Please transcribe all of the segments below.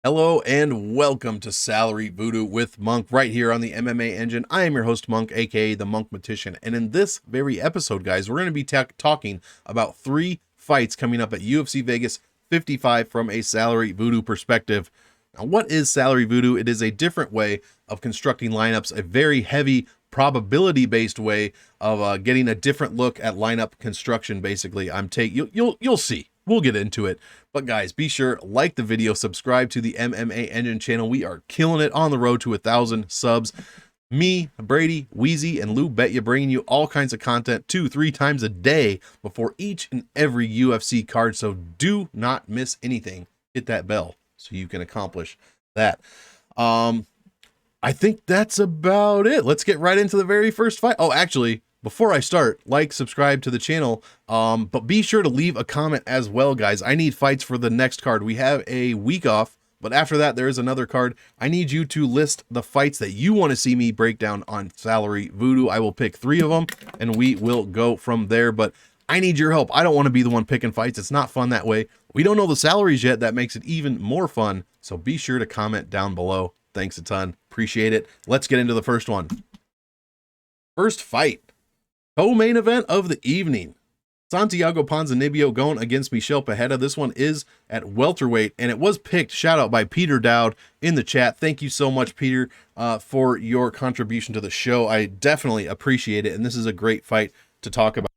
Hello and welcome to Salary Voodoo with Monk right here on the MMA Engine. I am your host Monk, aka the Monkmatician, and in this very episode, guys, we're going to be talking about 3 fights coming up at UFC Vegas 55 from a Salary Voodoo perspective. Now, what is Salary Voodoo? It is a different way of constructing lineups, a very heavy probability-based way of getting a different look at lineup construction. Basically, you'll see. We'll get into it. But guys, be sure like the video, subscribe to the MMA Engine channel. We are killing it on the road to 1,000 subs. Me, Brady, Weezy, and Lou Betya bringing you all kinds of content 2-3 times a day before each and every UFC card. So do not miss anything. Hit that bell so you can accomplish that. I think that's about it. Let's get right into the very first fight. Oh, actually, before I start, like, subscribe to the channel, but be sure to leave a comment as well, guys. I need fights for the next card. We have a week off, but after that, there is another card. I need you to list the fights that you want to see me break down on Salary Voodoo. I will pick 3 of them, and we will go from there, but I need your help. I don't want to be the one picking fights. It's not fun that way. We don't know the salaries yet. That makes it even more fun, so be sure to comment down below. Thanks a ton. Appreciate it. Let's get into the first one. First fight. Co-main event of the evening. Santiago Ponzinibbio going against Michel Pereira. This one is at welterweight, and it was picked, shout out by Peter Dowd in the chat. Thank you so much, Peter, for your contribution to the show. I definitely appreciate it, and this is a great fight to talk about.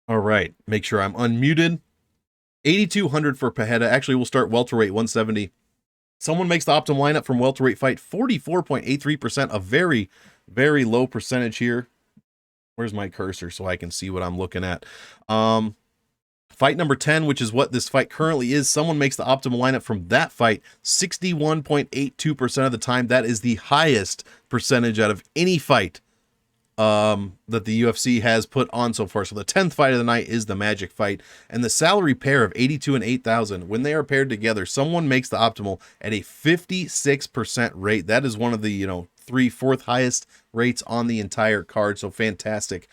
All right, make sure I'm unmuted. 8,200 for Pereira. Actually, we'll start welterweight, 170. Someone makes the optimal lineup from welterweight fight, 44.83%, a very, very low percentage here. Where's my cursor so I can see what I'm looking at? Fight number 10, which is what this fight currently is. Someone makes the optimal lineup from that fight 61.82% of the time. That is the highest percentage out of any fight that the UFC has put on so far. So the 10th fight of the night is the Magic fight, and the salary pair of 82 and 8,000, when they are paired together, someone makes the optimal at a 56% rate. That is one of the 3/4 highest rates on the entire card. So fantastic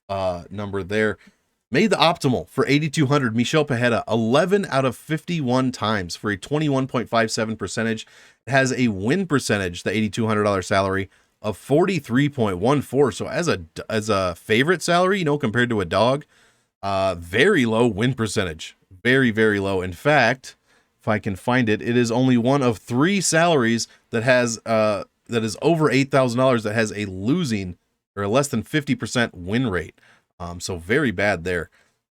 number there. Made the optimal for 8,200, Michel Pereira 11 out of 51 times for a 21.57 percentage. It has a win percentage, the $8,200 salary, of 43.14. So as a favorite salary, compared to a dog, very low win percentage. Very, very low. In fact, if I can find it, it is only one of 3 salaries that has that is over $8,000 that has a losing or a less than 50% win rate. So very bad there.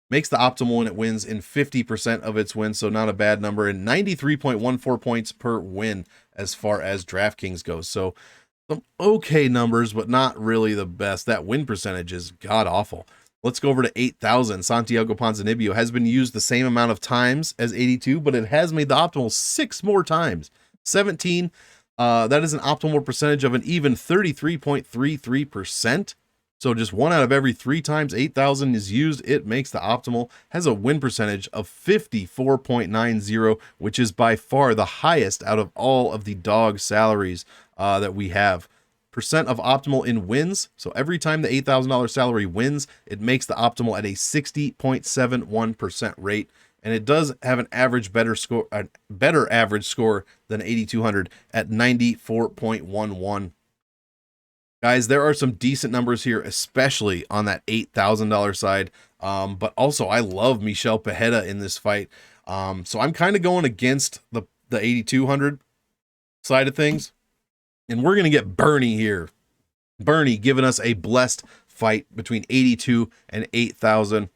Makes the optimal when it wins in 50% of its wins, so not a bad number, and 93.14 points per win as far as DraftKings goes. So some okay numbers, but not really the best. That win percentage is god awful. Let's go over to 8,000. Santiago Ponzinibbio has been used the same amount of times as 82, but it has made the optimal 6 more times. 17. That is an optimal percentage of an even 33.33%. So just 1 out of every 3 times 8,000 is used, it makes the optimal. Has a win percentage of 54.90, which is by far the highest out of all of the dog salaries that we have. Percent of optimal in wins. So every time the $8,000 salary wins, it makes the optimal at a 60.71% rate. And it does have an average better average score than 8,200 at 94.11. Guys, there are some decent numbers here, especially on that $8,000 side. But also, I love Michel Pereira in this fight. So I'm kind of going against the 8,200 side of things. And we're going to get Bernie here. Bernie giving us a blessed fight between 82 and 8,000.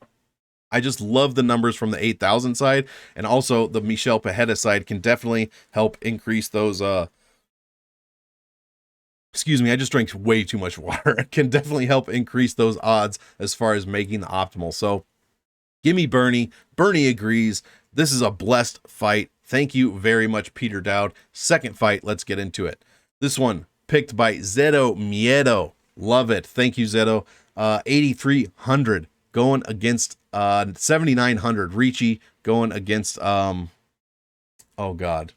I just love the numbers from the 8,000 side. And also the Michel Pereira side can definitely help increase those... Excuse me, I just drank way too much water. It can definitely help increase those odds as far as making the optimal. So give me Bernie. Bernie agrees. This is a blessed fight. Thank you very much, Peter Dowd. Second fight, let's get into it. This one picked by Zero Miedo. Love it. Thank you, Zero. 8,300 going against 7,900. Ricci going against oh God.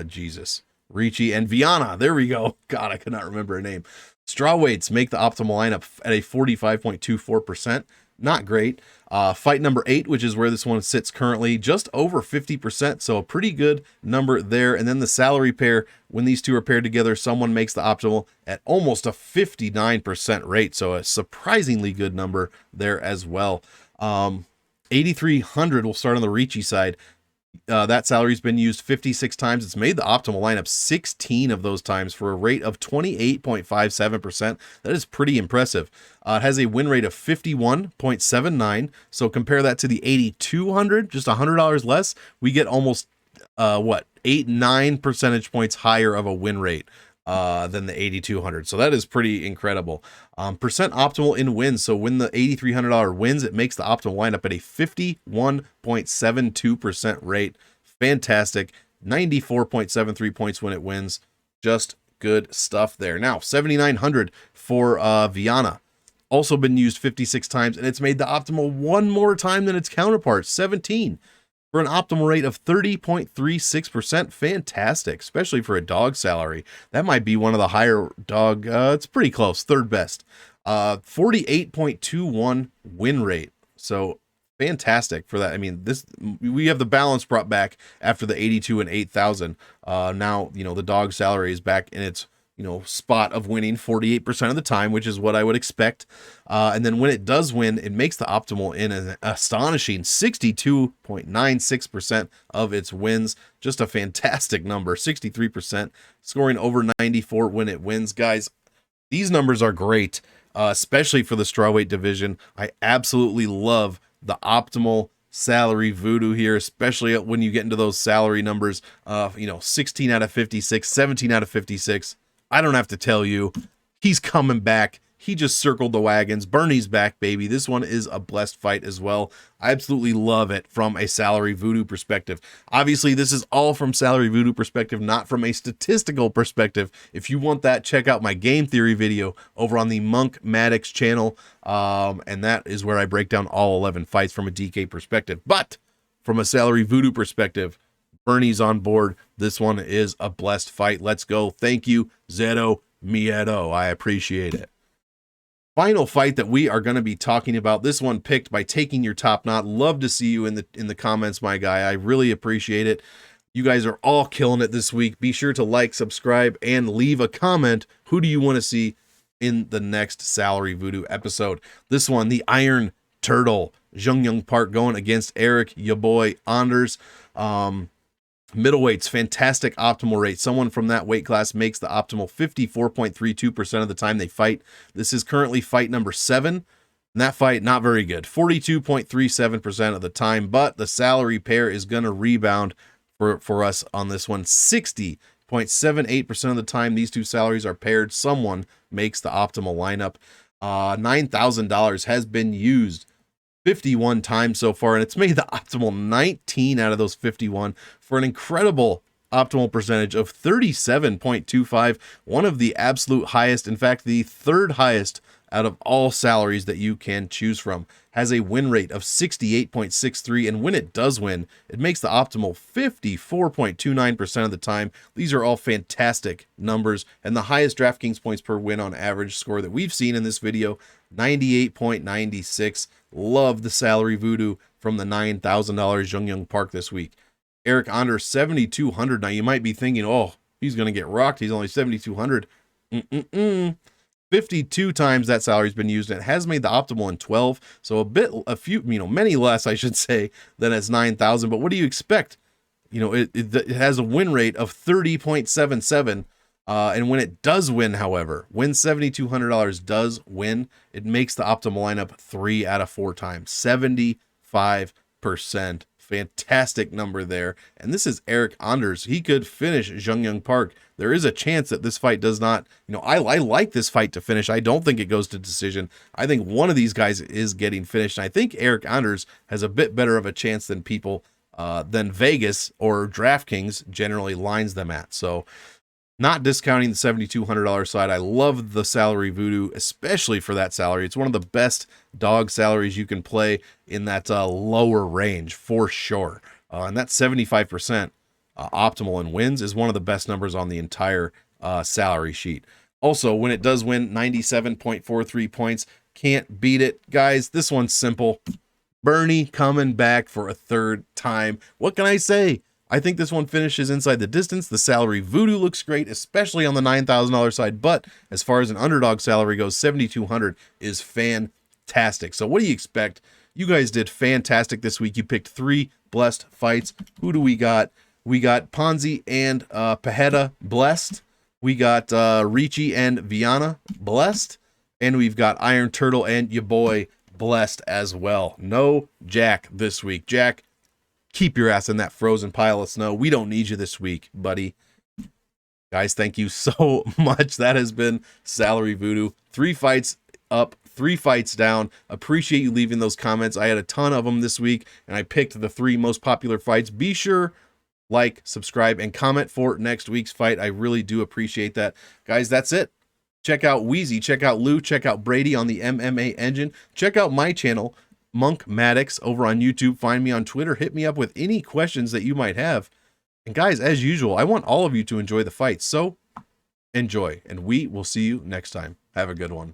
Jesus. Ricci and Viana. There we go. God, I could not remember her name. Strawweights make the optimal lineup at a 45.24%. not great. Fight number 8, which is where this one sits currently, just over 50%, so a pretty good number there. And then the salary pair, when these two are paired together, someone makes the optimal at almost a 59% rate, so a surprisingly good number there as well. 8,300 will start on the Ricci side. That salary's been used 56 times. It's made the optimal lineup 16 of those times for a rate of 28.57%. That is pretty impressive. It has a win rate of 51.79. So compare that to the 8,200, just $100 less. We get almost, 9 percentage points higher of a win rate than the 8,200. So that is pretty incredible. Percent optimal in wins. So when the $8,300 wins, it makes the optimal lineup at a 51.72% rate. Fantastic. 94.73 points when it wins. Just good stuff there. Now, 7,900 for Viana. Also been used 56 times, and it's made the optimal one more time than its counterpart, 17. For an optimal rate of 30.36%. Fantastic, especially for a dog salary. That might be one of the higher dog, it's pretty close, third best. 48.21 win rate. So fantastic for that. I mean, we have the balance brought back after the 82 and 8,000. Now, the dog salary is back in its spot of winning 48% of the time, which is what I would expect. And then when it does win, it makes the optimal in an astonishing 62.96% of its wins. Just a fantastic number, 63%, scoring over 94 when it wins. Guys, these numbers are great, especially for the strawweight division. I absolutely love the optimal salary voodoo here, especially when you get into those salary numbers, 16 out of 56, 17 out of 56. I don't have to tell you, he's coming back. He just circled the wagons. Bernie's back, baby. This one is a blessed fight as well. I absolutely love it from a salary voodoo perspective. Obviously, this is all from salary voodoo perspective, not from a statistical perspective. If you want that, check out my game theory video over on the Monkmatician channel. And that is where I break down all 11 fights from a DK perspective. But from a salary voodoo perspective, Bernie's on board. This one is a blessed fight. Let's go. Thank you, Zeto Miedo. I appreciate it. Final fight that we are going to be talking about. This one picked by Taking Your Top Knot. Love to see you in the comments, my guy. I really appreciate it. You guys are all killing it this week. Be sure to like, subscribe, and leave a comment. Who do you want to see in the next Salary Voodoo episode? This one, the Iron Turtle, Jung Young Park going against Eric, ya boy, Anders. Middleweights, fantastic optimal rate. Someone from that weight class makes the optimal 54.32% of the time they fight. This is currently fight number 7. And that fight, not very good. 42.37% of the time, but the salary pair is going to rebound for us on this one. 60.78% of the time these two salaries are paired, someone makes the optimal lineup. $9,000 has been used 51 times so far, and it's made the optimal 19 out of those 51 for an incredible optimal percentage of 37.25, one of the absolute highest, in fact, the third highest out of all salaries that you can choose from. Has a win rate of 68.63, and when it does win, it makes the optimal 54.29% of the time. These are all fantastic numbers, and the highest DraftKings points per win on average score that we've seen in this video, 98.96. Love the salary voodoo from the $9,000 Jung Young Park this week. Eric Anders, 7,200. Now you might be thinking, oh, he's going to get rocked. He's only 7,200. 52 times that salary's been used, and it has made the optimal in 12. So many less, I should say, than it's 9,000. But what do you expect? It has a win rate of 30.77. And when it does win, however, when $7,200 does win, it makes the optimal lineup 3 out of 4 times, 75%. Fantastic number there. And this is Eric Anders. He could finish Jung Young Park. There is a chance that this fight does not, I like this fight to finish. I don't think it goes to decision. I think one of these guys is getting finished. And I think Eric Anders has a bit better of a chance than than Vegas or DraftKings generally lines them at. So, not discounting the $7,200 side. I love the salary voodoo, especially for that salary. It's one of the best dog salaries you can play in that lower range for sure. And that 75% optimal in wins is one of the best numbers on the entire salary sheet. Also, when it does win, 97.43 points, Can't beat it. Guys, this one's simple. Bernie coming back for a third time. What can I say? I think this one finishes inside the distance. The salary voodoo looks great, especially on the $9,000 side. But as far as an underdog salary goes, 7,200 is fantastic. So what do you expect? You guys did fantastic this week. You picked 3 blessed fights. Who do we got? We got Ponzi and Pereira blessed. We got Ricci and Viana blessed. And we've got Iron Turtle and your boy blessed as well. No Jack this week. Jack, keep your ass in that frozen pile of snow. We don't need you this week, buddy. Guys, thank you so much. That has been Salary Voodoo. 3 fights up, 3 fights down. Appreciate you leaving those comments. I had a ton of them this week, and I picked the 3 most popular fights. Be sure, like, subscribe, and comment for next week's fight. I really do appreciate that. Guys, that's it. Check out Weezy, check out Lou, check out Brady on the MMA Engine. Check out my channel, Monkmatician, over on YouTube. Find me on Twitter. Hit me up with any questions that you might have. And guys, as usual, I want all of you to enjoy the fight. So enjoy, and we will see you next time. Have a good one.